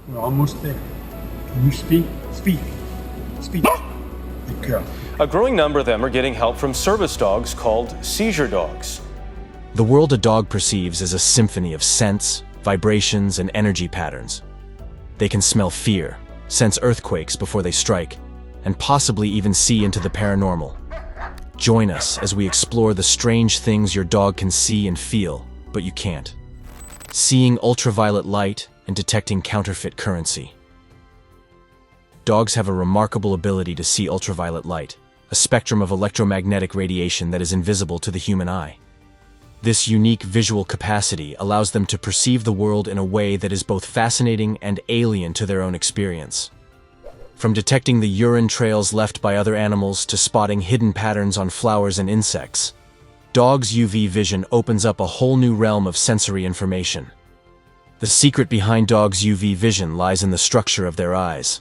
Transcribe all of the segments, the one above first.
We're almost there. Can you speak? Speak. Speak. Good girl. A growing number of them are getting help from service dogs called seizure dogs. The world a dog perceives is a symphony of scents, vibrations, and energy patterns. They can smell fear, sense earthquakes before they strike, and possibly even see into the paranormal. Join us as we explore the strange things your dog can see and feel, but you can't. Seeing ultraviolet light and detecting counterfeit currency. Dogs have a remarkable ability to see ultraviolet light, a spectrum of electromagnetic radiation that is invisible to the human eye. This unique visual capacity allows them to perceive the world in a way that is both fascinating and alien to their own experience. From detecting the urine trails left by other animals to spotting hidden patterns on flowers and insects, dogs' UV vision opens up a whole new realm of sensory information. The secret behind dogs' UV vision lies in the structure of their eyes.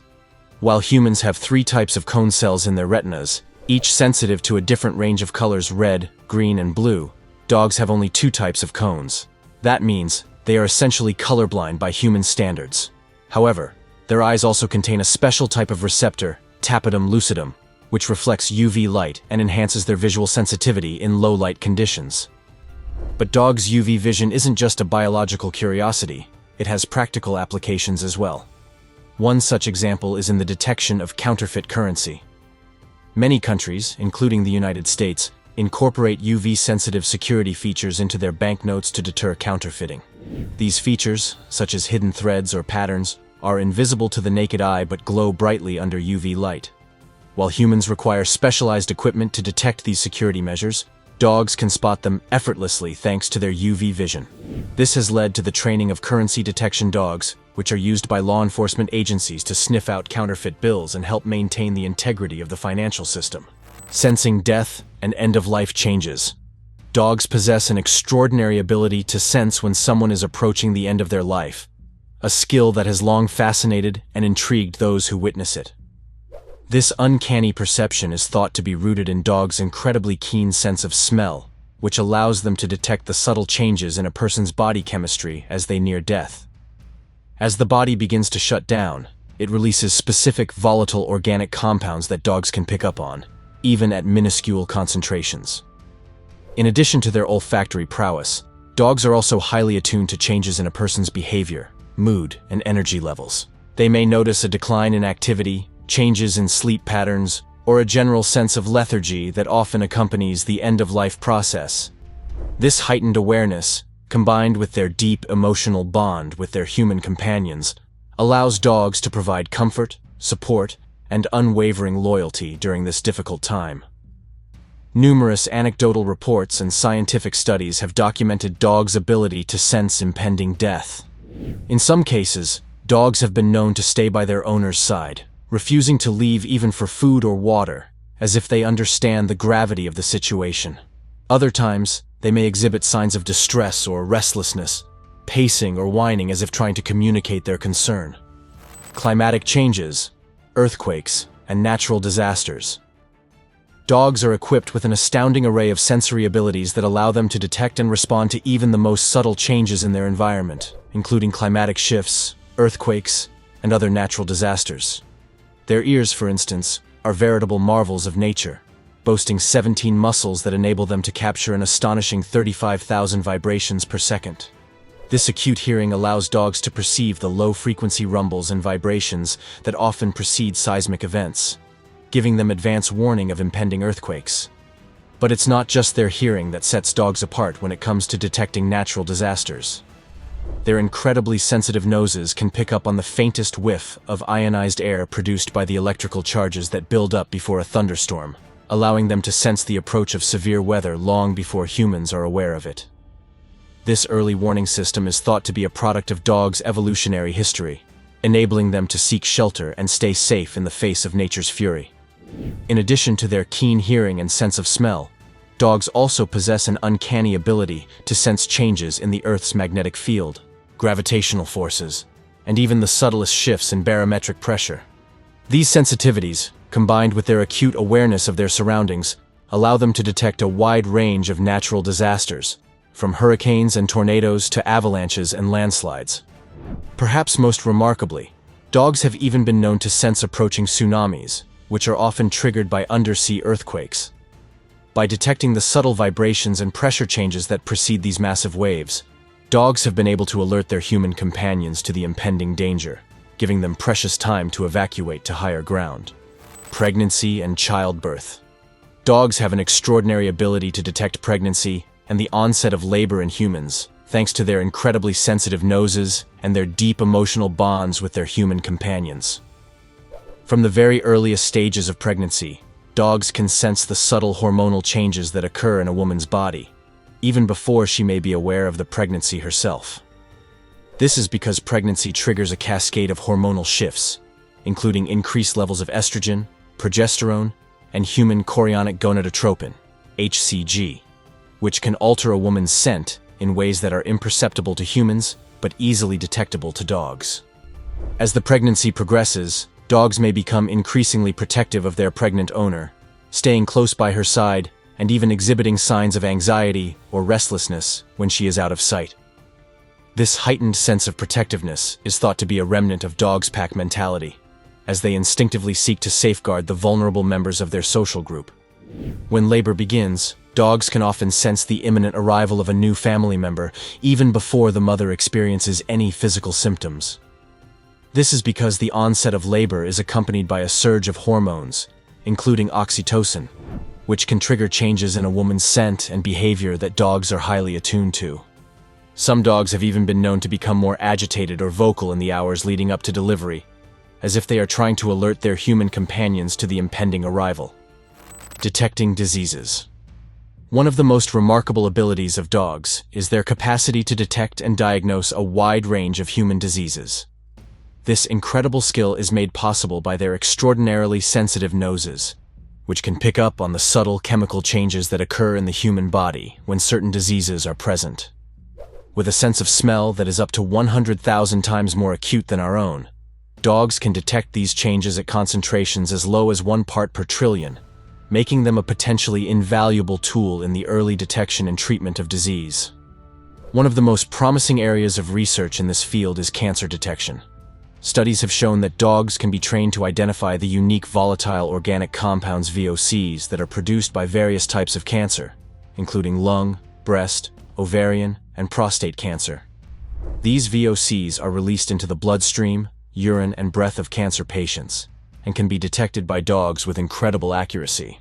While humans have 3 types of cone cells in their retinas, each sensitive to a different range of colors red, green, and blue, dogs have only 2 types of cones. That means they are essentially colorblind by human standards. However, their eyes also contain a special type of receptor, tapetum lucidum, which reflects UV light and enhances their visual sensitivity in low-light conditions. But dogs' UV vision isn't just a biological curiosity, it has practical applications as well. One such example is in the detection of counterfeit currency. Many countries, including the United States, incorporate UV-sensitive security features into their banknotes to deter counterfeiting. These features, such as hidden threads or patterns, are invisible to the naked eye but glow brightly under UV light. While humans require specialized equipment to detect these security measures, dogs can spot them effortlessly thanks to their UV vision. This has led to the training of currency detection dogs, which are used by law enforcement agencies to sniff out counterfeit bills and help maintain the integrity of the financial system. Sensing death and end-of-life changes. Dogs possess an extraordinary ability to sense when someone is approaching the end of their life, a skill that has long fascinated and intrigued those who witness it. This uncanny perception is thought to be rooted in dogs' incredibly keen sense of smell, which allows them to detect the subtle changes in a person's body chemistry as they near death. As the body begins to shut down, it releases specific volatile organic compounds that dogs can pick up on, even at minuscule concentrations. In addition to their olfactory prowess, dogs are also highly attuned to changes in a person's behavior, mood, and energy levels. They may notice a decline in activity, changes in sleep patterns, or a general sense of lethargy that often accompanies the end-of-life process. This heightened awareness, combined with their deep emotional bond with their human companions, allows dogs to provide comfort, support, and unwavering loyalty during this difficult time. Numerous anecdotal reports and scientific studies have documented dogs' ability to sense impending death. In some cases, dogs have been known to stay by their owner's side, refusing to leave even for food or water, as if they understand the gravity of the situation. Other times, they may exhibit signs of distress or restlessness, pacing or whining as if trying to communicate their concern. Climatic changes, earthquakes, and natural disasters. Dogs are equipped with an astounding array of sensory abilities that allow them to detect and respond to even the most subtle changes in their environment, including climatic shifts, earthquakes, and other natural disasters. Their ears, for instance, are veritable marvels of nature, boasting 17 muscles that enable them to capture an astonishing 35,000 vibrations per second. This acute hearing allows dogs to perceive the low-frequency rumbles and vibrations that often precede seismic events, giving them advance warning of impending earthquakes. But it's not just their hearing that sets dogs apart when it comes to detecting natural disasters. Their incredibly sensitive noses can pick up on the faintest whiff of ionized air produced by the electrical charges that build up before a thunderstorm, allowing them to sense the approach of severe weather long before humans are aware of it. This early warning system is thought to be a product of dogs' evolutionary history, enabling them to seek shelter and stay safe in the face of nature's fury. In addition to their keen hearing and sense of smell, dogs also possess an uncanny ability to sense changes in the Earth's magnetic field, gravitational forces, and even the subtlest shifts in barometric pressure. These sensitivities, combined with their acute awareness of their surroundings, allow them to detect a wide range of natural disasters, from hurricanes and tornadoes to avalanches and landslides. Perhaps most remarkably, Dogs have even been known to sense approaching tsunamis, which are often triggered by undersea earthquakes. By detecting the subtle vibrations and pressure changes that precede these massive waves, dogs have been able to alert their human companions to the impending danger, giving them precious time to evacuate to higher ground. Pregnancy and childbirth. Dogs have an extraordinary ability to detect pregnancy and the onset of labor in humans, thanks to their incredibly sensitive noses and their deep emotional bonds with their human companions. From the very earliest stages of pregnancy, dogs can sense the subtle hormonal changes that occur in a woman's body, even before she may be aware of the pregnancy herself. This is because pregnancy triggers a cascade of hormonal shifts, including increased levels of estrogen, progesterone, and human chorionic gonadotropin, HCG, which can alter a woman's scent in ways that are imperceptible to humans but easily detectable to dogs. As the pregnancy progresses, dogs may become increasingly protective of their pregnant owner, staying close by her side and even exhibiting signs of anxiety or restlessness when she is out of sight. This heightened sense of protectiveness is thought to be a remnant of dogs' pack mentality, as they instinctively seek to safeguard the vulnerable members of their social group. When labor begins, dogs can often sense the imminent arrival of a new family member even before the mother experiences any physical symptoms. This is because the onset of labor is accompanied by a surge of hormones, including oxytocin, which can trigger changes in a woman's scent and behavior that dogs are highly attuned to. Some dogs have even been known to become more agitated or vocal in the hours leading up to delivery, as if they are trying to alert their human companions to the impending arrival. Detecting diseases. One of the most remarkable abilities of dogs is their capacity to detect and diagnose a wide range of human diseases. This incredible skill is made possible by their extraordinarily sensitive noses, which can pick up on the subtle chemical changes that occur in the human body when certain diseases are present. With a sense of smell that is up to 100,000 times more acute than our own, dogs can detect these changes at concentrations as low as 1 part per trillion, making them a potentially invaluable tool in the early detection and treatment of disease. One of the most promising areas of research in this field is cancer detection. Studies have shown that dogs can be trained to identify the unique volatile organic compounds VOCs that are produced by various types of cancer, including lung, breast, ovarian, and prostate cancer. These VOCs are released into the bloodstream, urine, and breath of cancer patients, and can be detected by dogs with incredible accuracy.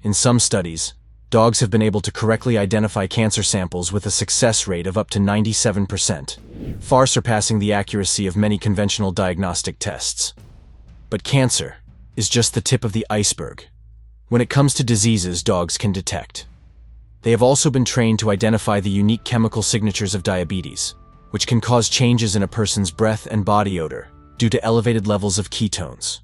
In some studies, dogs have been able to correctly identify cancer samples with a success rate of up to 97%, far surpassing the accuracy of many conventional diagnostic tests. But cancer is just the tip of the iceberg when it comes to diseases dogs can detect. They have also been trained to identify the unique chemical signatures of diabetes, which can cause changes in a person's breath and body odor due to elevated levels of ketones.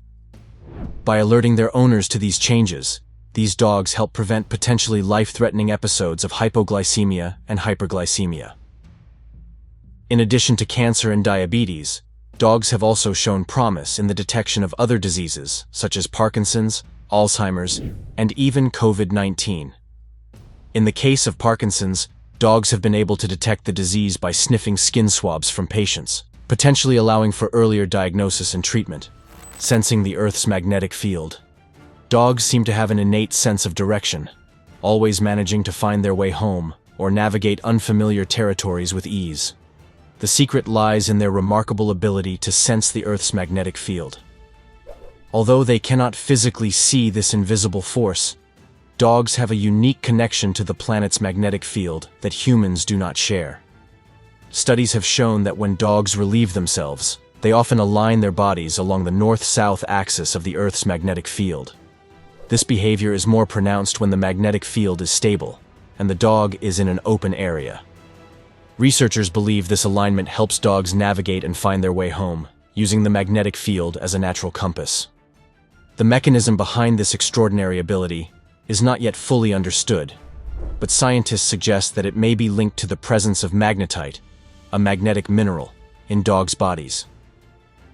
By alerting their owners to these changes, these dogs help prevent potentially life-threatening episodes of hypoglycemia and hyperglycemia. In addition to cancer and diabetes, dogs have also shown promise in the detection of other diseases such as Parkinson's, Alzheimer's, and even COVID-19. In the case of Parkinson's, dogs have been able to detect the disease by sniffing skin swabs from patients, potentially allowing for earlier diagnosis and treatment. Sensing the Earth's magnetic field. Dogs seem to have an innate sense of direction, always managing to find their way home or navigate unfamiliar territories with ease. The secret lies in their remarkable ability to sense the Earth's magnetic field. Although they cannot physically see this invisible force, dogs have a unique connection to the planet's magnetic field that humans do not share. Studies have shown that when dogs relieve themselves, they often align their bodies along the north-south axis of the Earth's magnetic field. This behavior is more pronounced when the magnetic field is stable, and the dog is in an open area. Researchers believe this alignment helps dogs navigate and find their way home, using the magnetic field as a natural compass. The mechanism behind this extraordinary ability is not yet fully understood, but scientists suggest that it may be linked to the presence of magnetite, a magnetic mineral, in dogs' bodies.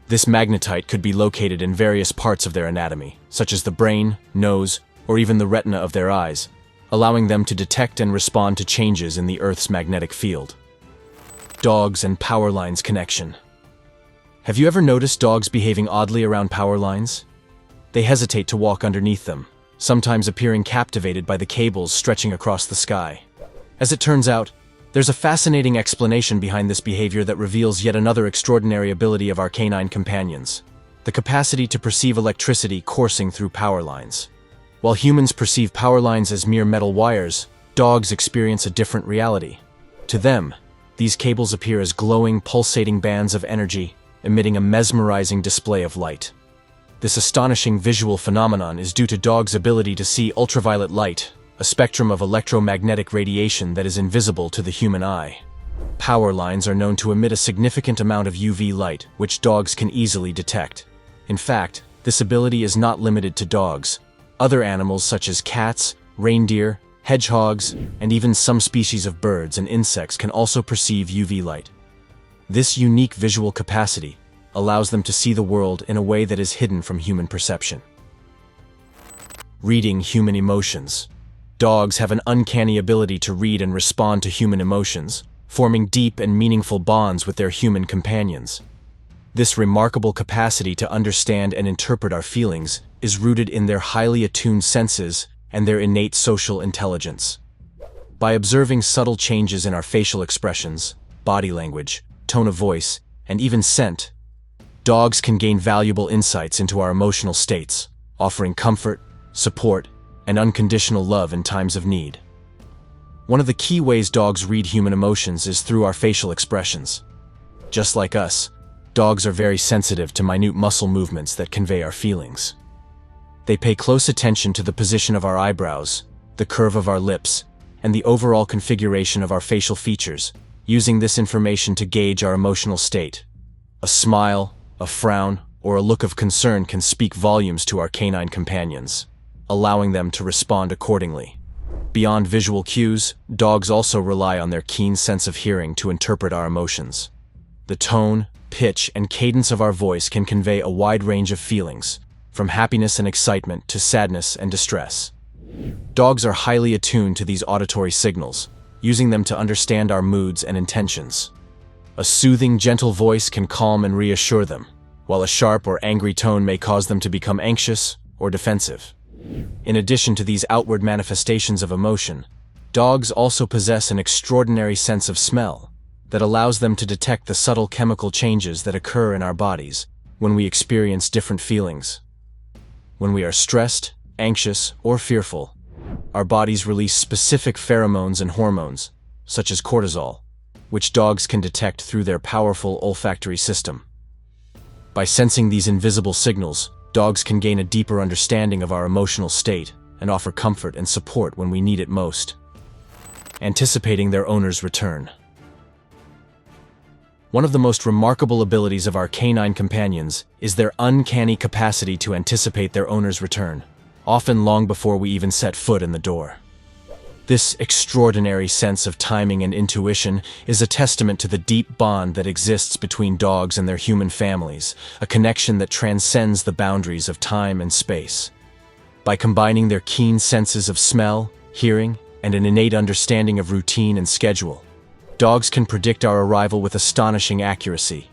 This magnetite could be located in various parts of their anatomy, such as the brain, nose, or even the retina of their eyes, allowing them to detect and respond to changes in the Earth's magnetic field. Dogs and power lines connection. Have you ever noticed dogs behaving oddly around power lines? They hesitate to walk underneath them, sometimes appearing captivated by the cables stretching across the sky. As it turns out, there's a fascinating explanation behind this behavior that reveals yet another extraordinary ability of our canine companions: the capacity to perceive electricity coursing through power lines. While humans perceive power lines as mere metal wires, dogs experience a different reality. To them, these cables appear as glowing, pulsating bands of energy, emitting a mesmerizing display of light. This astonishing visual phenomenon is due to dogs' ability to see ultraviolet light, a spectrum of electromagnetic radiation that is invisible to the human eye. Power lines are known to emit a significant amount of UV light, which dogs can easily detect. In fact, this ability is not limited to dogs. Other animals such as cats, reindeer, hedgehogs, and even some species of birds and insects can also perceive UV light. This unique visual capacity allows them to see the world in a way that is hidden from human perception. Reading human emotions. Dogs have an uncanny ability to read and respond to human emotions, forming deep and meaningful bonds with their human companions. This remarkable capacity to understand and interpret our feelings is rooted in their highly attuned senses and their innate social intelligence. By observing subtle changes in our facial expressions, body language, tone of voice, and even scent, dogs can gain valuable insights into our emotional states, offering comfort, support, and unconditional love in times of need. One of the key ways dogs read human emotions is through our facial expressions. Just like us, dogs are very sensitive to minute muscle movements that convey our feelings. They pay close attention to the position of our eyebrows, the curve of our lips, and the overall configuration of our facial features, using this information to gauge our emotional state. A smile, a frown, or a look of concern can speak volumes to our canine companions, allowing them to respond accordingly. Beyond visual cues, dogs also rely on their keen sense of hearing to interpret our emotions. The tone, pitch, and cadence of our voice can convey a wide range of feelings, from happiness and excitement to sadness and distress. Dogs are highly attuned to these auditory signals, using them to understand our moods and intentions. A soothing, gentle voice can calm and reassure them, while a sharp or angry tone may cause them to become anxious or defensive. In addition to these outward manifestations of emotion, dogs also possess an extraordinary sense of smell that allows them to detect the subtle chemical changes that occur in our bodies when we experience different feelings. When we are stressed, anxious, or fearful, our bodies release specific pheromones and hormones, such as cortisol, which dogs can detect through their powerful olfactory system. By sensing these invisible signals, dogs can gain a deeper understanding of our emotional state and offer comfort and support when we need it most. Anticipating their owner's return. One of the most remarkable abilities of our canine companions is their uncanny capacity to anticipate their owner's return, often long before we even set foot in the door. This extraordinary sense of timing and intuition is a testament to the deep bond that exists between dogs and their human families, a connection that transcends the boundaries of time and space. By combining their keen senses of smell, hearing, and an innate understanding of routine and schedule, dogs can predict our arrival with astonishing accuracy,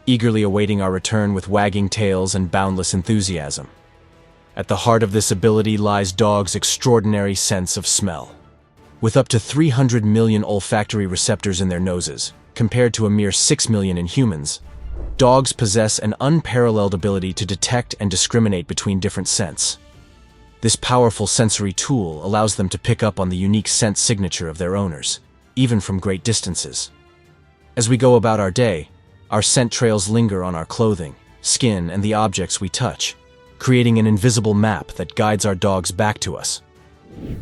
eagerly awaiting our return with wagging tails and boundless enthusiasm. At the heart of this ability lies dogs' extraordinary sense of smell. With up to 300 million olfactory receptors in their noses, compared to a mere 6 million in humans, dogs possess an unparalleled ability to detect and discriminate between different scents. This powerful sensory tool allows them to pick up on the unique scent signature of their owners, even from great distances. As we go about our day, our scent trails linger on our clothing, skin, and the objects we touch, creating an invisible map that guides our dogs back to us.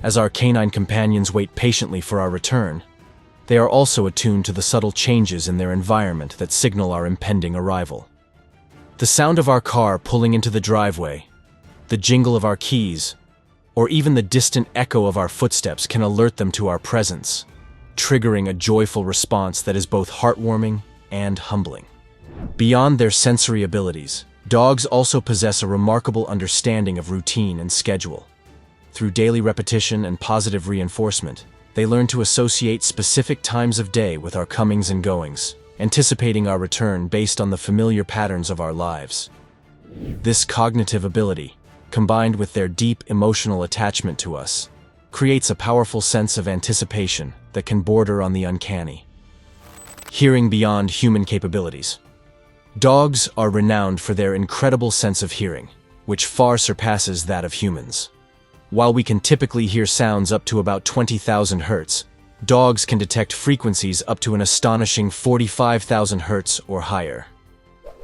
As our canine companions wait patiently for our return, they are also attuned to the subtle changes in their environment that signal our impending arrival. The sound of our car pulling into the driveway, the jingle of our keys, or even the distant echo of our footsteps can alert them to our presence, triggering a joyful response that is both heartwarming and humbling. Beyond their sensory abilities, dogs also possess a remarkable understanding of routine and schedule. Through daily repetition and positive reinforcement, they learn to associate specific times of day with our comings and goings, anticipating our return based on the familiar patterns of our lives. This cognitive ability, combined with their deep emotional attachment to us, creates a powerful sense of anticipation that can border on the uncanny. Hearing beyond human capabilities. Dogs are renowned for their incredible sense of hearing, which far surpasses that of humans. While we can typically hear sounds up to about 20,000 Hz, dogs can detect frequencies up to an astonishing 45,000 Hz or higher.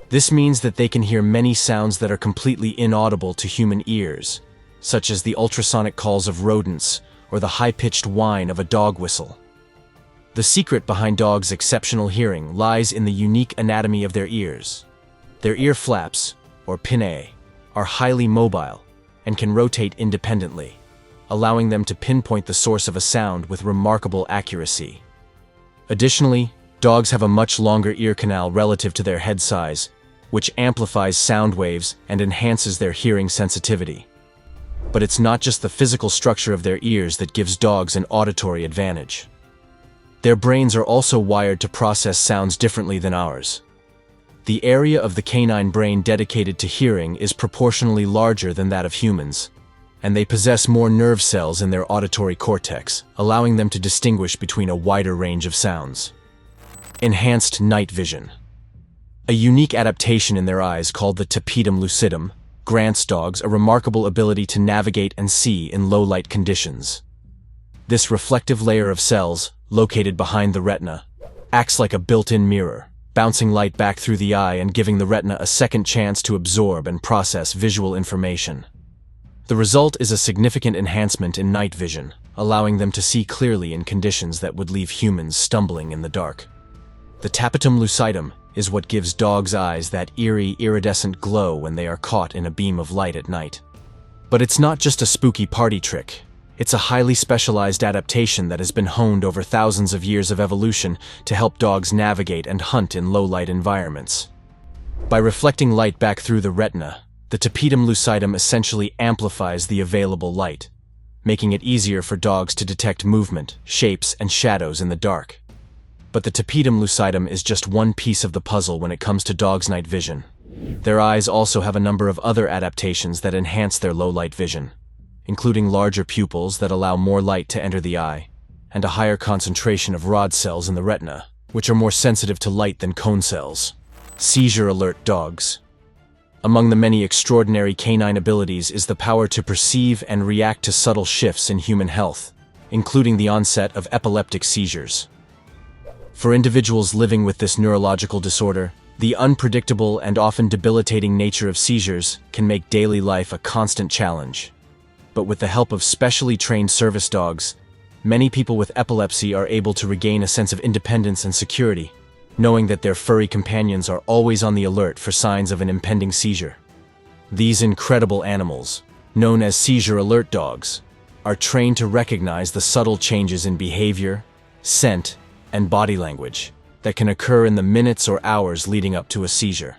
This means that they can hear many sounds that are completely inaudible to human ears, such as the ultrasonic calls of rodents or the high-pitched whine of a dog whistle. The secret behind dogs' exceptional hearing lies in the unique anatomy of their ears. Their ear flaps, or pinnae, are highly mobile and can rotate independently, allowing them to pinpoint the source of a sound with remarkable accuracy. Additionally, dogs have a much longer ear canal relative to their head size, which amplifies sound waves and enhances their hearing sensitivity. But it's not just the physical structure of their ears that gives dogs an auditory advantage. Their brains are also wired to process sounds differently than ours. The area of the canine brain dedicated to hearing is proportionally larger than that of humans, and they possess more nerve cells in their auditory cortex, allowing them to distinguish between a wider range of sounds. Enhanced night vision. A unique adaptation in their eyes called the tapetum lucidum grants dogs a remarkable ability to navigate and see in low-light conditions. This reflective layer of cells, located behind the retina, acts like a built-in mirror, bouncing light back through the eye and giving the retina a second chance to absorb and process visual information. The result is a significant enhancement in night vision, allowing them to see clearly in conditions that would leave humans stumbling in the dark. The tapetum lucidum is what gives dogs' eyes that eerie, iridescent glow when they are caught in a beam of light at night. But it's not just a spooky party trick. It's a highly specialized adaptation that has been honed over thousands of years of evolution to help dogs navigate and hunt in low-light environments. By reflecting light back through the retina, the tapetum lucidum essentially amplifies the available light, making it easier for dogs to detect movement, shapes, and shadows in the dark. But the tapetum lucidum is just one piece of the puzzle when it comes to dogs' night vision. Their eyes also have a number of other adaptations that enhance their low-light vision, including larger pupils that allow more light to enter the eye, and a higher concentration of rod cells in the retina, which are more sensitive to light than cone cells. Seizure-alert dogs. Among the many extraordinary canine abilities is the power to perceive and react to subtle shifts in human health, including the onset of epileptic seizures. For individuals living with this neurological disorder, the unpredictable and often debilitating nature of seizures can make daily life a constant challenge. But with the help of specially trained service dogs, many people with epilepsy are able to regain a sense of independence and security, knowing that their furry companions are always on the alert for signs of an impending seizure. These incredible animals, known as seizure-alert dogs, are trained to recognize the subtle changes in behavior, scent, and body language that can occur in the minutes or hours leading up to a seizure.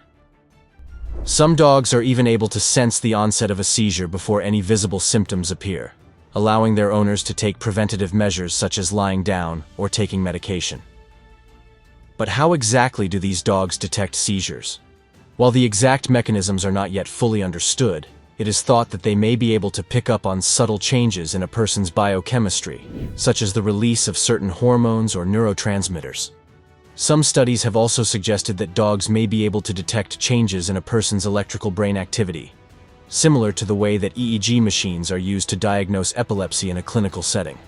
Some dogs are even able to sense the onset of a seizure before any visible symptoms appear, allowing their owners to take preventative measures such as lying down or taking medication. But how exactly do these dogs detect seizures? While the exact mechanisms are not yet fully understood, it is thought that they may be able to pick up on subtle changes in a person's biochemistry, such as the release of certain hormones or neurotransmitters. Some studies have also suggested that dogs may be able to detect changes in a person's electrical brain activity, similar to the way that EEG machines are used to diagnose epilepsy in a clinical setting.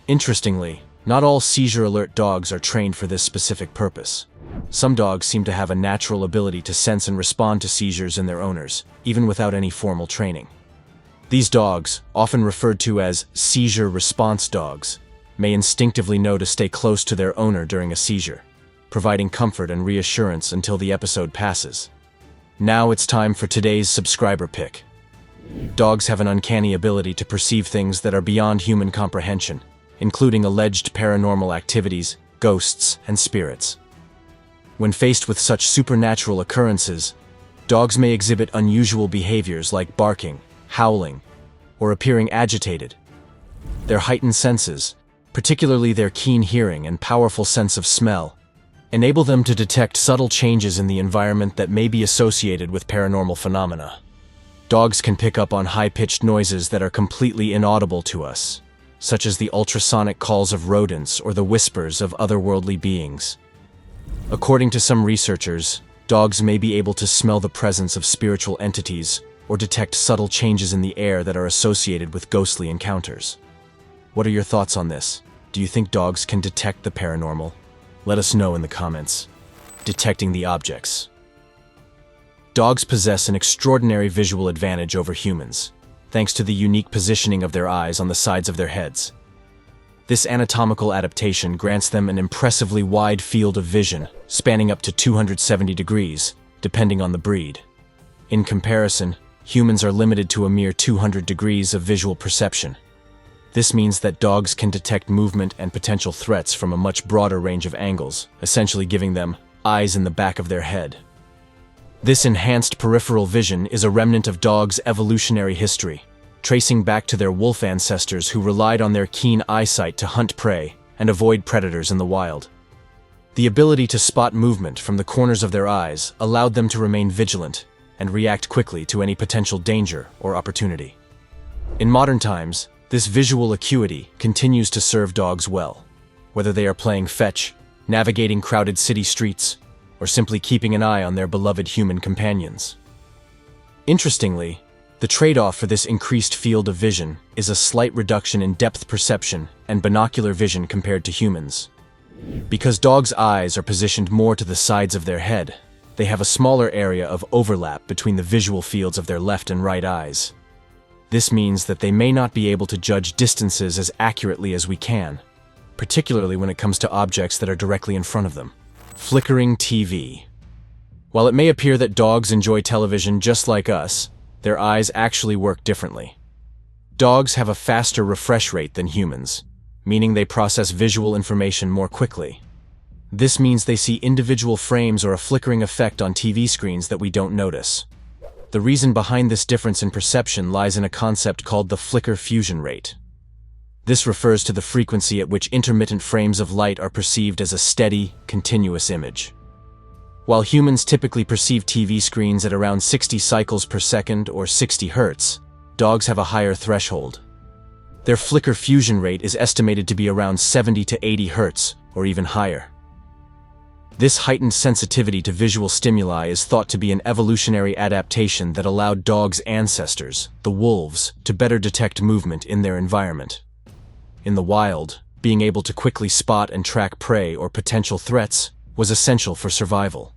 Interestingly, not all seizure-alert dogs are trained for this specific purpose. Some dogs seem to have a natural ability to sense and respond to seizures in their owners, even without any formal training. These dogs, often referred to as seizure response dogs, may instinctively know to stay close to their owner during a seizure, providing comfort and reassurance until the episode passes. Now it's time for today's subscriber pick. Dogs have an uncanny ability to perceive things that are beyond human comprehension, including alleged paranormal activities, ghosts, and spirits. When faced with such supernatural occurrences, dogs may exhibit unusual behaviors like barking, howling, or appearing agitated. Their heightened senses, particularly their keen hearing and powerful sense of smell, enable them to detect subtle changes in the environment that may be associated with paranormal phenomena. Dogs can pick up on high-pitched noises that are completely inaudible to us, such as the ultrasonic calls of rodents or the whispers of otherworldly beings. According to some researchers, dogs may be able to smell the presence of spiritual entities or detect subtle changes in the air that are associated with ghostly encounters. What are your thoughts on this? Do you think dogs can detect the paranormal? Let us know in the comments. Detecting the objects. Dogs possess an extraordinary visual advantage over humans, thanks to the unique positioning of their eyes on the sides of their heads. This anatomical adaptation grants them an impressively wide field of vision, spanning up to 270 degrees, depending on the breed. In comparison, humans are limited to a mere 200 degrees of visual perception. This means that dogs can detect movement and potential threats from a much broader range of angles, essentially giving them eyes in the back of their head. This enhanced peripheral vision is a remnant of dogs' evolutionary history, tracing back to their wolf ancestors who relied on their keen eyesight to hunt prey and avoid predators in the wild. The ability to spot movement from the corners of their eyes allowed them to remain vigilant and react quickly to any potential danger or opportunity. In modern times, this visual acuity continues to serve dogs well, whether they are playing fetch, navigating crowded city streets, or simply keeping an eye on their beloved human companions. Interestingly, the trade-off for this increased field of vision is a slight reduction in depth perception and binocular vision compared to humans. Because dogs' eyes are positioned more to the sides of their head, they have a smaller area of overlap between the visual fields of their left and right eyes. This means that they may not be able to judge distances as accurately as we can, particularly when it comes to objects that are directly in front of them. Flickering TV. While it may appear that dogs enjoy television just like us, their eyes actually work differently. Dogs have a faster refresh rate than humans, meaning they process visual information more quickly. This means they see individual frames or a flickering effect on TV screens that we don't notice. The reason behind this difference in perception lies in a concept called the flicker fusion rate. This refers to the frequency at which intermittent frames of light are perceived as a steady, continuous image. While humans typically perceive TV screens at around 60 cycles per second or 60 Hz, dogs have a higher threshold. Their flicker fusion rate is estimated to be around 70 to 80 Hz, or even higher. This heightened sensitivity to visual stimuli is thought to be an evolutionary adaptation that allowed dogs' ancestors, the wolves, to better detect movement in their environment. In the wild, being able to quickly spot and track prey or potential threats was essential for survival.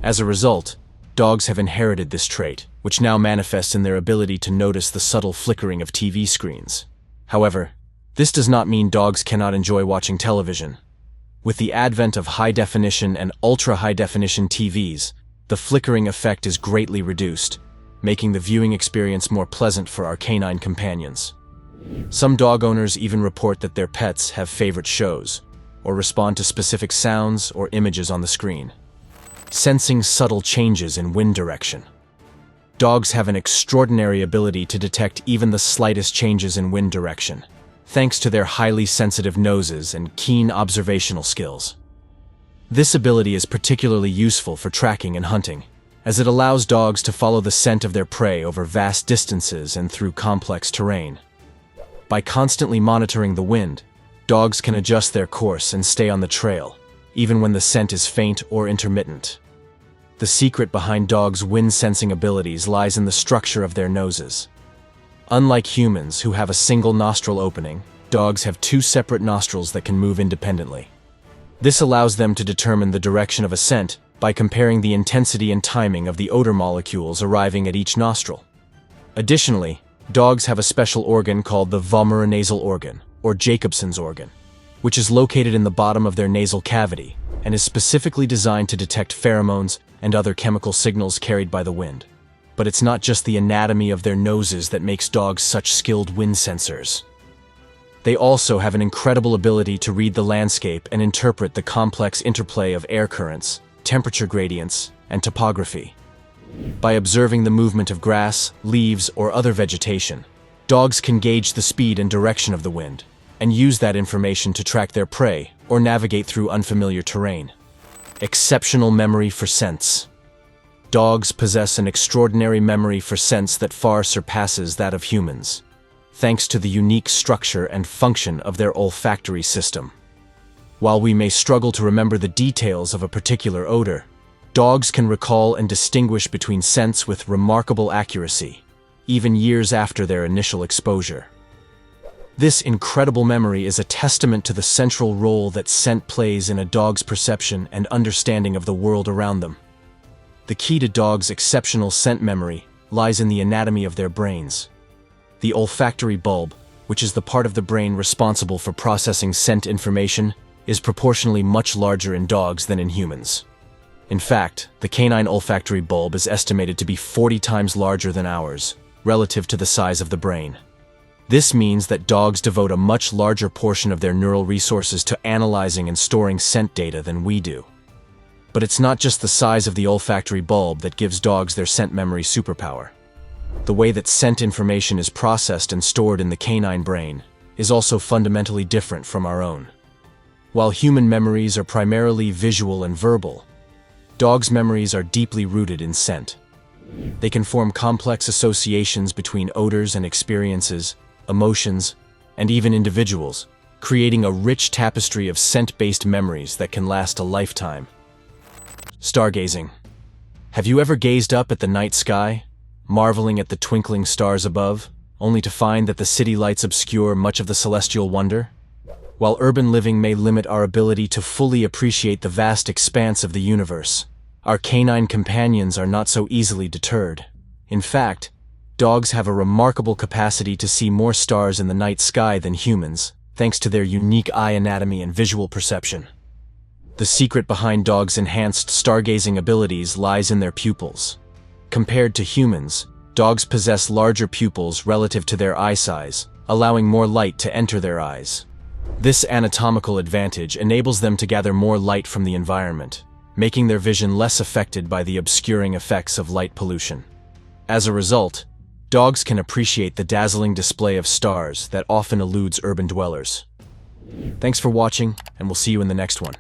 As a result, dogs have inherited this trait, which now manifests in their ability to notice the subtle flickering of TV screens. However, this does not mean dogs cannot enjoy watching television. With the advent of high-definition and ultra-high-definition TVs, the flickering effect is greatly reduced, making the viewing experience more pleasant for our canine companions. Some dog owners even report that their pets have favorite shows, or respond to specific sounds or images on the screen. Sensing subtle changes in wind direction. Dogs have an extraordinary ability to detect even the slightest changes in wind direction, thanks to their highly sensitive noses and keen observational skills. This ability is particularly useful for tracking and hunting, as it allows dogs to follow the scent of their prey over vast distances and through complex terrain. By constantly monitoring the wind, dogs can adjust their course and stay on the trail, even when the scent is faint or intermittent. The secret behind dogs' wind-sensing abilities lies in the structure of their noses. Unlike humans who have a single nostril opening, dogs have two separate nostrils that can move independently. This allows them to determine the direction of a scent by comparing the intensity and timing of the odor molecules arriving at each nostril. Additionally, dogs have a special organ called the vomeronasal organ, or Jacobson's organ, which is located in the bottom of their nasal cavity and is specifically designed to detect pheromones and other chemical signals carried by the wind. But it's not just the anatomy of their noses that makes dogs such skilled wind sensors. They also have an incredible ability to read the landscape and interpret the complex interplay of air currents, temperature gradients, and topography. By observing the movement of grass, leaves, or other vegetation, dogs can gauge the speed and direction of the wind, and use that information to track their prey or navigate through unfamiliar terrain. Exceptional memory for scents. Dogs possess an extraordinary memory for scents that far surpasses that of humans, thanks to the unique structure and function of their olfactory system. While we may struggle to remember the details of a particular odor, dogs can recall and distinguish between scents with remarkable accuracy, even years after their initial exposure. This incredible memory is a testament to the central role that scent plays in a dog's perception and understanding of the world around them. The key to dogs' exceptional scent memory lies in the anatomy of their brains. The olfactory bulb, which is the part of the brain responsible for processing scent information, is proportionally much larger in dogs than in humans. In fact, the canine olfactory bulb is estimated to be 40 times larger than ours, relative to the size of the brain. This means that dogs devote a much larger portion of their neural resources to analyzing and storing scent data than we do. But it's not just the size of the olfactory bulb that gives dogs their scent memory superpower. The way that scent information is processed and stored in the canine brain is also fundamentally different from our own. While human memories are primarily visual and verbal, dogs' memories are deeply rooted in scent. They can form complex associations between odors and experiences, emotions, and even individuals, creating a rich tapestry of scent-based memories that can last a lifetime. Stargazing. Have you ever gazed up at the night sky, marveling at the twinkling stars above, only to find that the city lights obscure much of the celestial wonder? While urban living may limit our ability to fully appreciate the vast expanse of the universe, our canine companions are not so easily deterred. In fact, dogs have a remarkable capacity to see more stars in the night sky than humans, thanks to their unique eye anatomy and visual perception. The secret behind dogs' enhanced stargazing abilities lies in their pupils. Compared to humans, dogs possess larger pupils relative to their eye size, allowing more light to enter their eyes. This anatomical advantage enables them to gather more light from the environment, making their vision less affected by the obscuring effects of light pollution. As a result, dogs can appreciate the dazzling display of stars that often eludes urban dwellers. Thanks for watching, and we'll see you in the next one.